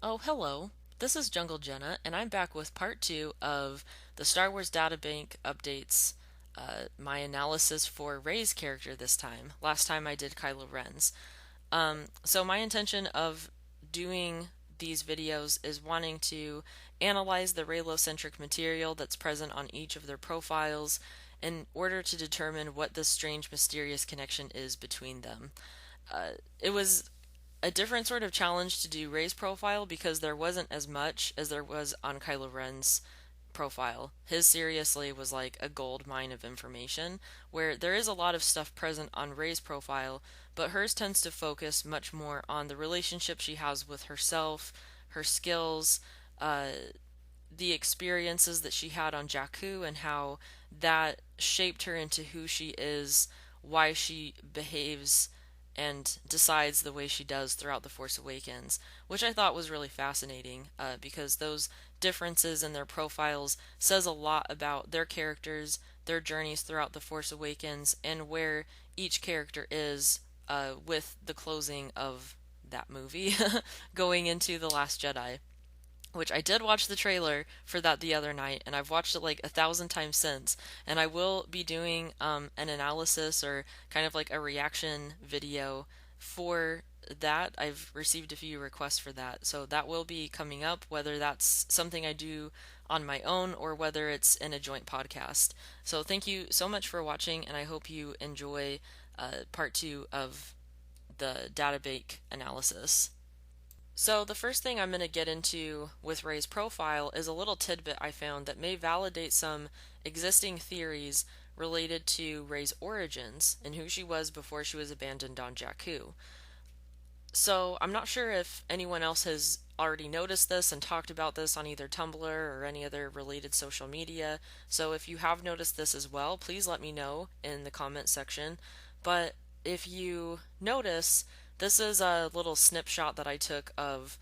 Oh, hello. This is Jungle Jenna, and I'm back with part two of the Star Wars Databank updates. My analysis for Rey's character this time. Last time I did Kylo Ren's. So my intention of doing these videos is wanting to analyze the Reylo-centric material that's present on each of their profiles in order to determine what this strange, mysterious connection is between them. It was a different sort of challenge to do Rey's profile because there wasn't as much as there was on Kylo Ren's profile. His seriously was like a gold mine of information, where there is a lot of stuff present on Rey's profile, but hers tends to focus much more on the relationship she has with herself, her skills, uh, the experiences that she had on Jakku, and how that shaped her into who she is, why she behaves and decides the way she does throughout The Force Awakens, which I thought was really fascinating because those differences in their profiles says a lot about their characters, their journeys throughout The Force Awakens, and where each character is with the closing of that movie going into The Last Jedi, which I did watch the trailer for that the other night, and I've watched it like 1,000 times since. And I will be doing an analysis or kind of like a reaction video for that. I've received a few requests for that, so that will be coming up, whether that's something I do on my own or whether it's in a joint podcast. So thank you so much for watching, and I hope you enjoy part two of the database analysis. So, the first thing I'm going to get into with Rey's profile is a little tidbit I found that may validate some existing theories related to Rey's origins and who she was before she was abandoned on Jakku. So, I'm not sure if anyone else has already noticed this and talked about this on either Tumblr or any other related social media. So, if you have noticed this as well, please let me know in the comment section. But if you notice, this is a little snapshot that I took of.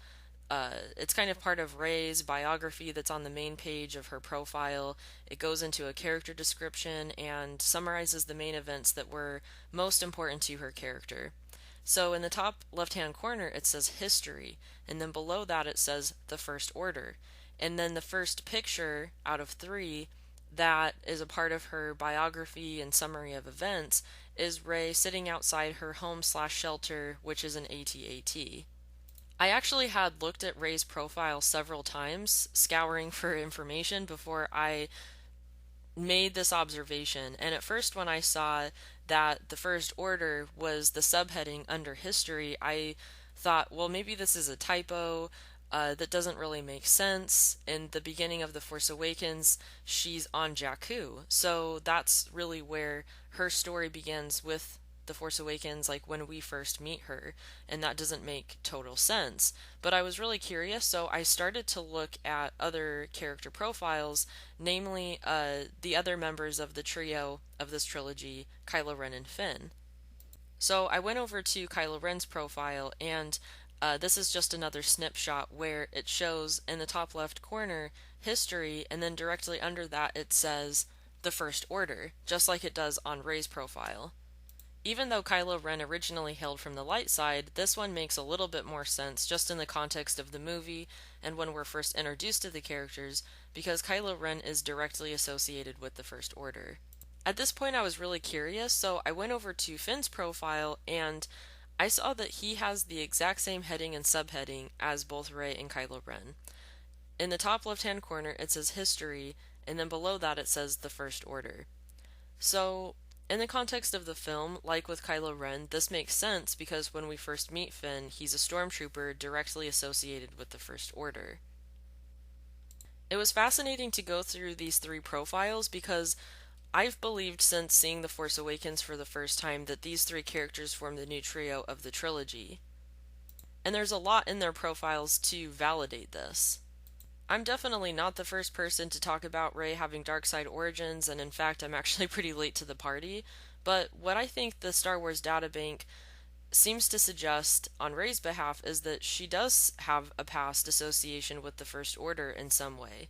It's kind of part of Rey's biography that's on the main page of her profile. It goes into a character description and summarizes the main events that were most important to her character. So in the top left-hand corner it says history, and then below that it says the First Order. And then the first picture out of three that is a part of her biography and summary of events is Rey sitting outside her home/shelter, which is an AT-AT. I actually had looked at Rey's profile several times, scouring for information before I made this observation. And at first, when I saw that the First Order was the subheading under history, I thought, well, maybe this is a typo. That doesn't really make sense. In the beginning of The Force Awakens, she's on Jakku. So that's really where her story begins with The Force Awakens, like when we first meet her. And that doesn't make total sense. But I was really curious, so I started to look at other character profiles, namely the other members of the trio of this trilogy, Kylo Ren and Finn. So I went over to Kylo Ren's profile, and this is just another snapshot where it shows in the top left corner history, and then directly under that it says the First Order, just like it does on Rey's profile. Even though Kylo Ren originally hailed from the light side, this one makes a little bit more sense just in the context of the movie and when we're first introduced to the characters, because Kylo Ren is directly associated with the First Order. At this point I was really curious, so I went over to Finn's profile and I saw that he has the exact same heading and subheading as both Rey and Kylo Ren. In the top left-hand corner it says history, and then below that it says the First Order. So, in the context of the film, like with Kylo Ren, this makes sense because when we first meet Finn, he's a stormtrooper directly associated with the First Order. It was fascinating to go through these three profiles because I've believed since seeing The Force Awakens for the first time that these three characters form the new trio of the trilogy. And there's a lot in their profiles to validate this. I'm definitely not the first person to talk about Rey having dark side origins, and in fact I'm actually pretty late to the party, but what I think the Star Wars Databank seems to suggest on Rey's behalf is that she does have a past association with the First Order in some way.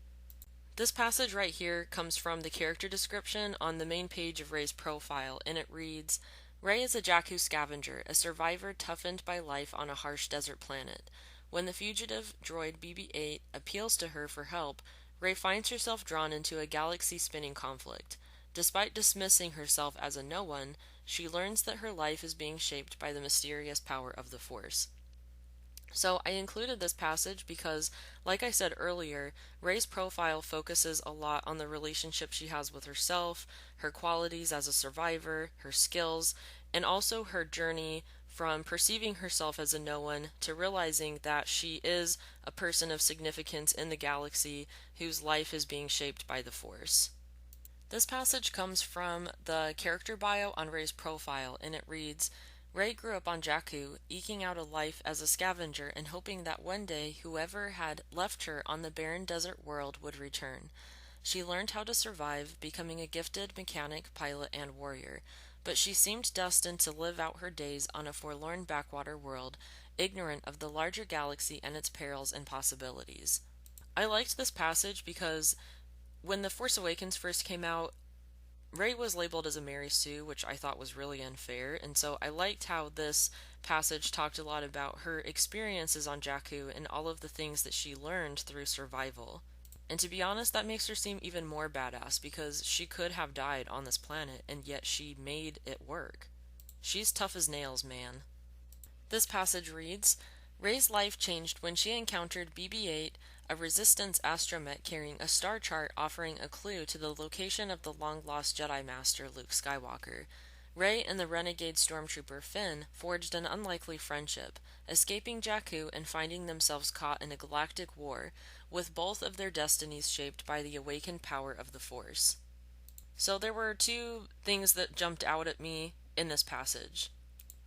This passage right here comes from the character description on the main page of Rey's profile, and it reads, Rey is a Jakku scavenger, a survivor toughened by life on a harsh desert planet. When the fugitive droid BB-8 appeals to her for help, Rey finds herself drawn into a galaxy-spanning conflict. Despite dismissing herself as a no one, she learns that her life is being shaped by the mysterious power of the Force. So I included this passage because, like I said earlier, Rey's profile focuses a lot on the relationship she has with herself, her qualities as a survivor, her skills, and also her journey from perceiving herself as a no one to realizing that she is a person of significance in the galaxy whose life is being shaped by the Force. This passage comes from the character bio on Rey's profile, and it reads, Rey grew up on Jakku, eking out a life as a scavenger and hoping that one day whoever had left her on the barren desert world would return. She learned how to survive, becoming a gifted mechanic, pilot, and warrior, but she seemed destined to live out her days on a forlorn backwater world, ignorant of the larger galaxy and its perils and possibilities. I liked this passage because when The Force Awakens first came out, Rey was labeled as a Mary Sue, which I thought was really unfair, and so I liked how this passage talked a lot about her experiences on Jakku and all of the things that she learned through survival. And to be honest, that makes her seem even more badass because she could have died on this planet and yet she made it work. She's tough as nails, man. This passage reads, Rey's life changed when she encountered BB-8, a resistance astromech carrying a star chart offering a clue to the location of the long-lost Jedi Master Luke Skywalker. Rey and the renegade stormtrooper Finn forged an unlikely friendship, escaping Jakku and finding themselves caught in a galactic war, with both of their destinies shaped by the awakened power of the Force. So there were two things that jumped out at me in this passage.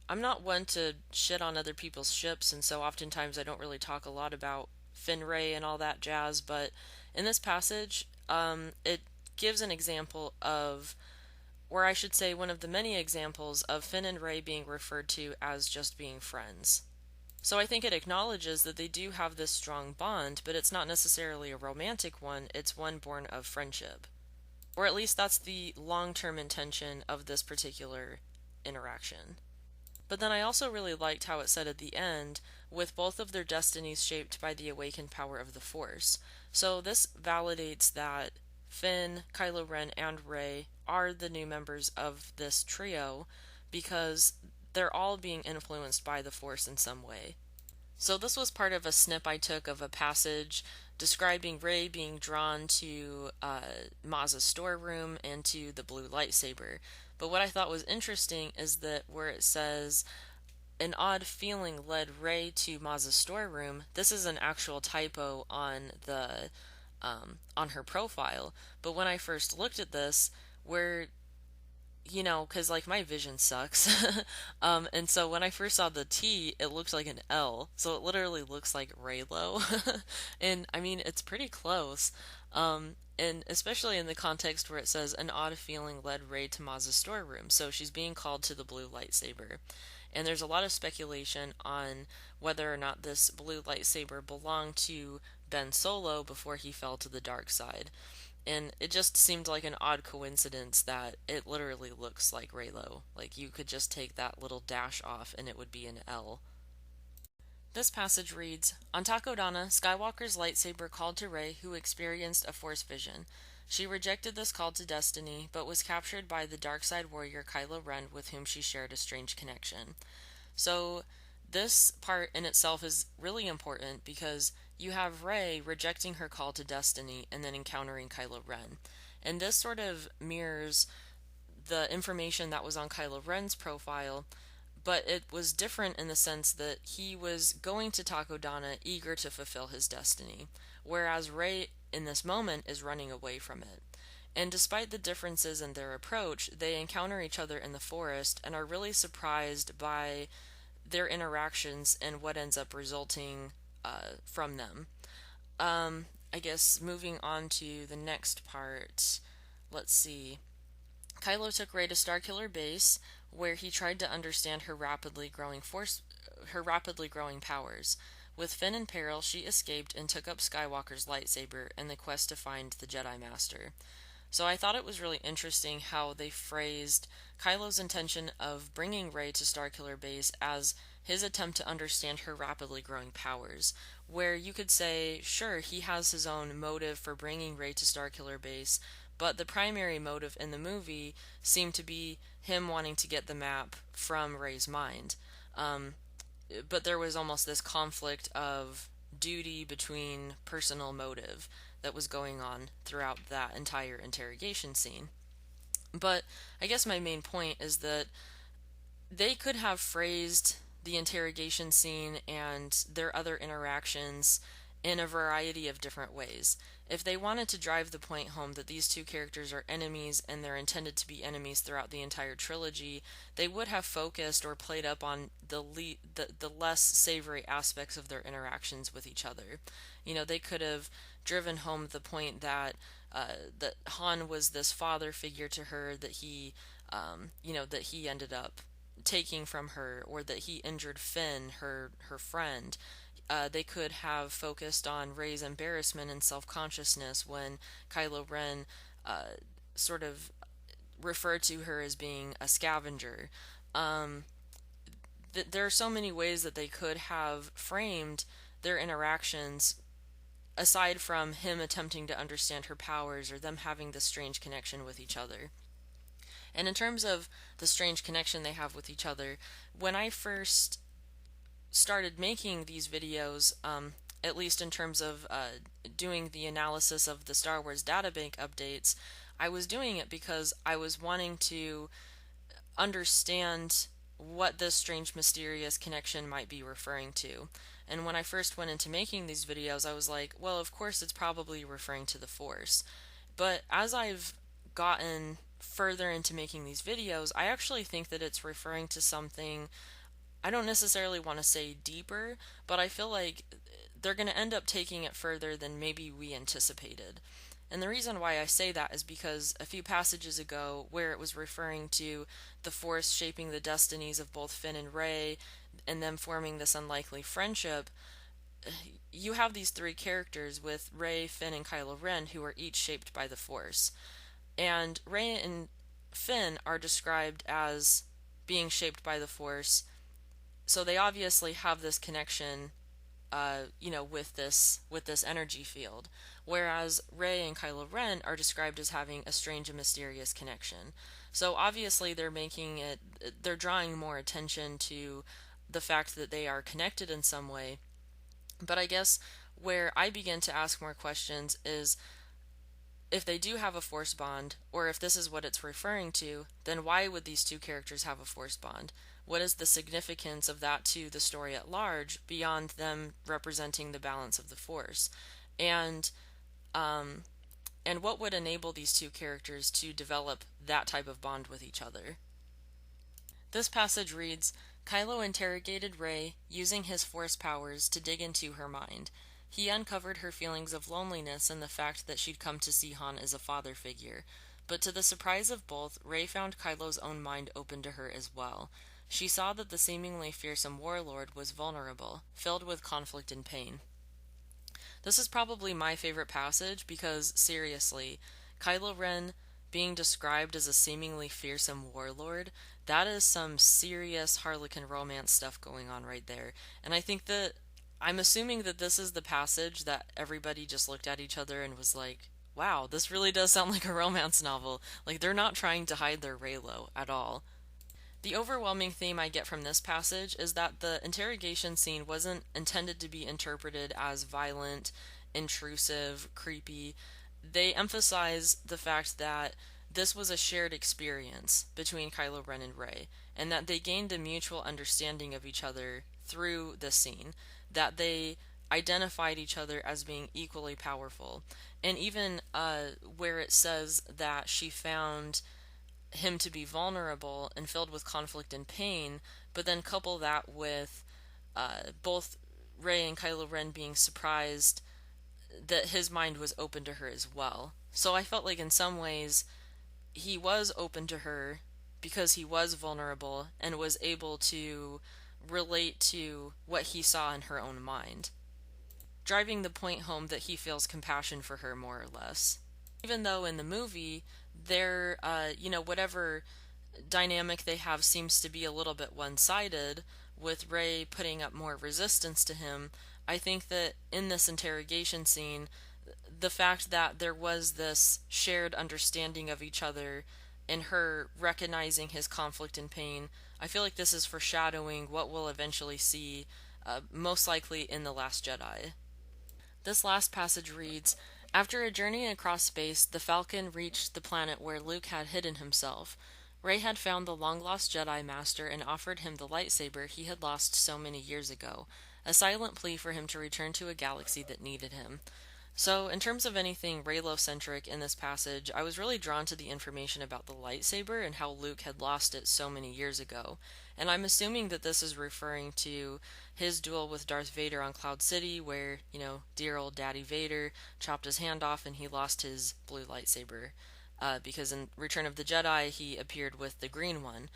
I'm not one to shit on other people's ships, and so oftentimes I don't really talk a lot about Finn Rey and all that jazz, but in this passage, it gives an example of, or I should say one of the many examples of Finn and Rey being referred to as just being friends. So I think it acknowledges that they do have this strong bond, but it's not necessarily a romantic one, it's one born of friendship. Or at least that's the long-term intention of this particular interaction. But then I also really liked how it said at the end, with both of their destinies shaped by the awakened power of the Force. So this validates that Finn, Kylo Ren, and Rey are the new members of this trio because they're all being influenced by the Force in some way. So this was part of a snip I took of a passage describing Rey being drawn to Maz's storeroom and to the blue lightsaber. But what I thought was interesting is that where it says an odd feeling led Rey to Maz's storeroom, this is an actual typo on the on her profile. But when I first looked at this, where because like my vision sucks. And so when I first saw the T, it looked like an L. So it literally looks like Raylo. And I mean, it's pretty close. And especially in the context where it says an odd feeling led Rey to Maz's storeroom. So she's being called to the blue lightsaber. And there's a lot of speculation on whether or not this blue lightsaber belonged to Ben Solo before he fell to the dark side. And it just seemed like an odd coincidence that it literally looks like Raylo. Like you could just take that little dash off and it would be an L. This passage reads, On Takodana, Skywalker's lightsaber called to Rey, who experienced a Force vision. She rejected this call to destiny, but was captured by the dark side warrior Kylo Ren, with whom she shared a strange connection. So this part in itself is really important because you have Rey rejecting her call to destiny and then encountering Kylo Ren. And this sort of mirrors the information that was on Kylo Ren's profile, but it was different in the sense that he was going to Takodana eager to fulfill his destiny, whereas Rey in this moment is running away from it. And despite the differences in their approach, they encounter each other in the forest and are really surprised by their interactions and what ends up resulting from them. I guess moving on to the next part, let's see. Kylo took Rey to Starkiller Base, where he tried to understand her rapidly growing powers. With Finn in peril, she escaped and took up Skywalker's lightsaber in the quest to find the Jedi Master. So I thought it was really interesting how they phrased Kylo's intention of bringing Rey to Starkiller Base as his attempt to understand her rapidly growing powers, where you could say, sure, he has his own motive for bringing Rey to Starkiller Base, but the primary motive in the movie seemed to be him wanting to get the map from Rey's mind. Um, but there was almost this conflict of duty between personal motive that was going on throughout that entire interrogation scene. But I guess my main point is that they could have phrased the interrogation scene and their other interactions in a variety of different ways. If they wanted to drive the point home that these two characters are enemies and they're intended to be enemies throughout the entire trilogy, they would have focused or played up on the less savory aspects of their interactions with each other. You know, they could have driven home the point that Han was this father figure to her that that he ended up taking from her, or that he injured Finn, her friend. They could have focused on Rey's embarrassment and self-consciousness when Kylo Ren sort of referred to her as being a scavenger. Um, there are so many ways that they could have framed their interactions aside from him attempting to understand her powers or them having this strange connection with each other. And in terms of the strange connection they have with each other, when I first started making these videos, at least in terms of doing the analysis of the Star Wars Databank updates, I was doing it because I was wanting to understand what this strange, mysterious connection might be referring to. And when I first went into making these videos, I was like, well, of course it's probably referring to the Force. But as I've gotten further into making these videos, I actually think that it's referring to something, I don't necessarily want to say deeper, but I feel like they're going to end up taking it further than maybe we anticipated. And the reason why I say that is because a few passages ago, where it was referring to the Force shaping the destinies of both Finn and Rey, and them forming this unlikely friendship, you have these three characters with Rey, Finn, and Kylo Ren who are each shaped by the Force. And Rey and Finn are described as being shaped by the Force, so they obviously have this connection, with this energy field. Whereas Rey and Kylo Ren are described as having a strange and mysterious connection. So obviously they're drawing more attention to the fact that they are connected in some way. But I guess where I begin to ask more questions is, if they do have a Force bond, or if this is what it's referring to, then why would these two characters have a Force bond? What is the significance of that to the story at large, beyond them representing the balance of the Force? And and what would enable these two characters to develop that type of bond with each other? This passage reads, Kylo interrogated Rey, using his Force powers to dig into her mind. He uncovered her feelings of loneliness and the fact that she'd come to see Han as a father figure. But to the surprise of both, Rey found Kylo's own mind open to her as well. She saw that the seemingly fearsome warlord was vulnerable, filled with conflict and pain. This is probably my favorite passage because, seriously, Kylo Ren being described as a seemingly fearsome warlord, that is some serious Harlequin romance stuff going on right there. And I'm assuming that this is the passage that everybody just looked at each other and was like, wow, this really does sound like a romance novel. Like, they're not trying to hide their Reylo at all. The overwhelming theme I get from this passage is that the interrogation scene wasn't intended to be interpreted as violent, intrusive, creepy. They emphasize the fact that this was a shared experience between Kylo Ren and Rey, and that they gained a mutual understanding of each other through this scene, that they identified each other as being equally powerful. And even where it says that she found him to be vulnerable and filled with conflict and pain, but then couple that with both Rey and Kylo Ren being surprised that his mind was open to her as well. So I felt like in some ways he was open to her because he was vulnerable and was able to relate to what he saw in her own mind, driving the point home that he feels compassion for her more or less. Even though in the movie, whatever dynamic they have seems to be a little bit one-sided, with Rey putting up more resistance to him, I think that in this interrogation scene, the fact that there was this shared understanding of each other and her recognizing his conflict and pain, I feel like this is foreshadowing what we'll eventually see, most likely in The Last Jedi. This last passage reads, "After a journey across space, the Falcon reached the planet where Luke had hidden himself. Rey had found the long-lost Jedi Master and offered him the lightsaber he had lost so many years ago, a silent plea for him to return to a galaxy that needed him. So, in terms of anything Reylo-centric in this passage, I was really drawn to the information about the lightsaber and how Luke had lost it so many years ago. And I'm assuming that this is referring to his duel with Darth Vader on Cloud City, where, dear old Daddy Vader chopped his hand off and he lost his blue lightsaber. Because in Return of the Jedi, he appeared with the green one.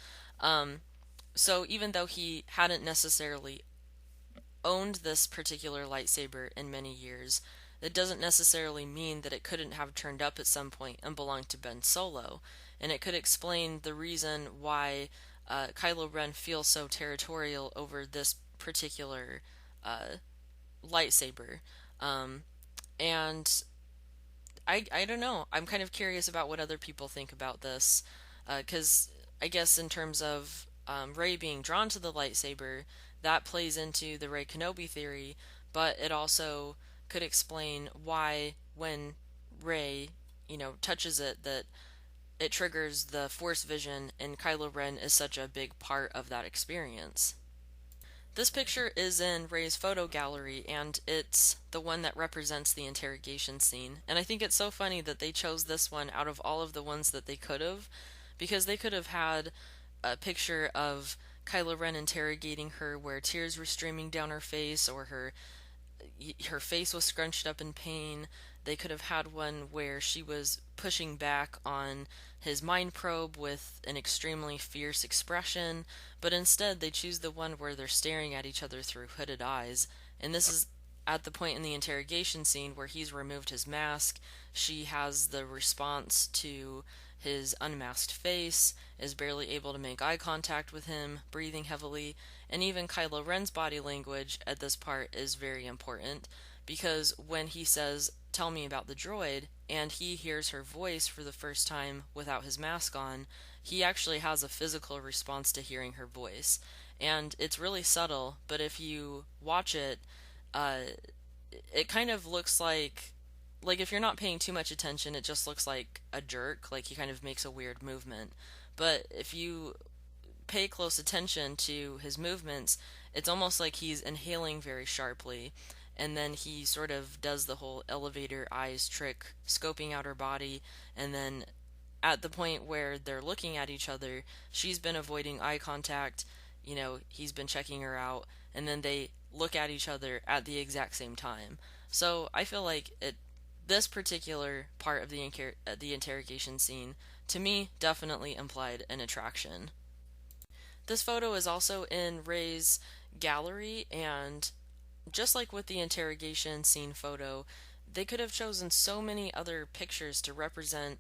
So, even though he hadn't necessarily owned this particular lightsaber in many years, that doesn't necessarily mean that it couldn't have turned up at some point and belonged to Ben Solo. And it could explain the reason why Kylo Ren feels so territorial over this particular uh, lightsaber. Um, and I don't know. I'm kind of curious about what other people think about this. Because I guess in terms of Rey being drawn to the lightsaber, that plays into the Rey Kenobi theory, but it also could explain why when Rey, touches it, that it triggers the Force vision, and Kylo Ren is such a big part of that experience. This picture is in Rey's photo gallery, and it's the one that represents the interrogation scene. And I think it's so funny that they chose this one out of all of the ones that they could have, because they could have had a picture of Kylo Ren interrogating her where tears were streaming down her face, or her face was scrunched up in pain. They could have had one where she was pushing back on his mind probe with an extremely fierce expression, but instead they choose the one where they're staring at each other through hooded eyes. And this is at the point in the interrogation scene where he's removed his mask. She has the response to his unmasked face, is barely able to make eye contact with him, breathing heavily, and even Kylo Ren's body language at this part is very important, because when he says, "Tell me about the droid," and he hears her voice for the first time without his mask on, he actually has a physical response to hearing her voice. And it's really subtle, but if you watch it, uh, it kind of looks like if you're not paying too much attention, it just looks like a jerk, like he kind of makes a weird movement. But if you pay close attention to his movements, it's almost like he's inhaling very sharply, and then he sort of does the whole elevator eyes trick, scoping out her body, and then at the point where they're looking at each other, she's been avoiding eye contact, he's been checking her out, and then they look at each other at the exact same time. So I feel like this particular part of the interrogation scene, to me, definitely implied an attraction. This photo is also in Rey's gallery, and just like with the interrogation scene photo, they could have chosen so many other pictures to represent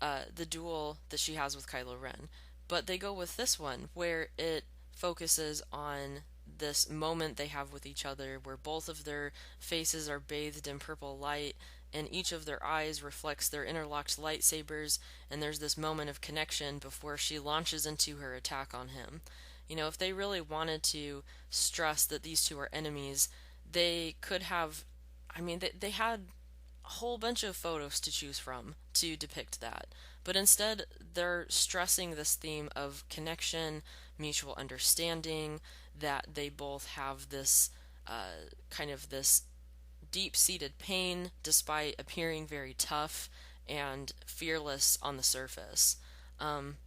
the duel that she has with Kylo Ren. But they go with this one, where it focuses on this moment they have with each other, where both of their faces are bathed in purple light, and each of their eyes reflects their interlocked lightsabers, and there's this moment of connection before she launches into her attack on him. If they really wanted to stress that these two are enemies, they could have. I mean, they had a whole bunch of photos to choose from to depict that. But instead, they're stressing this theme of connection, mutual understanding, that they both have this kind of this deep-seated pain despite appearing very tough and fearless on the surface. Um,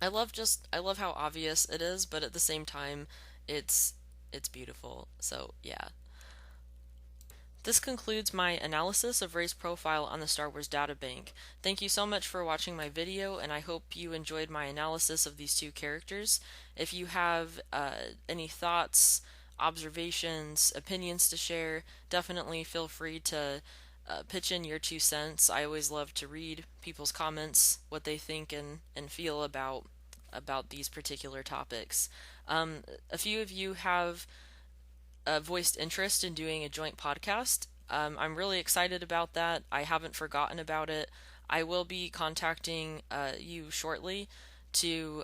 I love how obvious it is, but at the same time, it's it's beautiful. So yeah. This concludes my analysis of Rey's profile on the Star Wars Databank. Thank you so much for watching my video, and I hope you enjoyed my analysis of these two characters. If you have any thoughts, observations, opinions to share, definitely feel free to pitch in your 2 cents. I always love to read people's comments, what they think and feel about these particular topics. A few of you have voiced interest in doing a joint podcast. I'm really excited about that. I haven't forgotten about it. I will be contacting you shortly to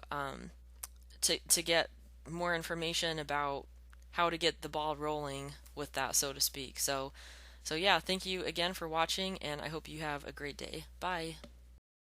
to get more information about how to get the ball rolling with that, so to speak. So yeah, thank you again for watching, and I hope you have a great day. Bye.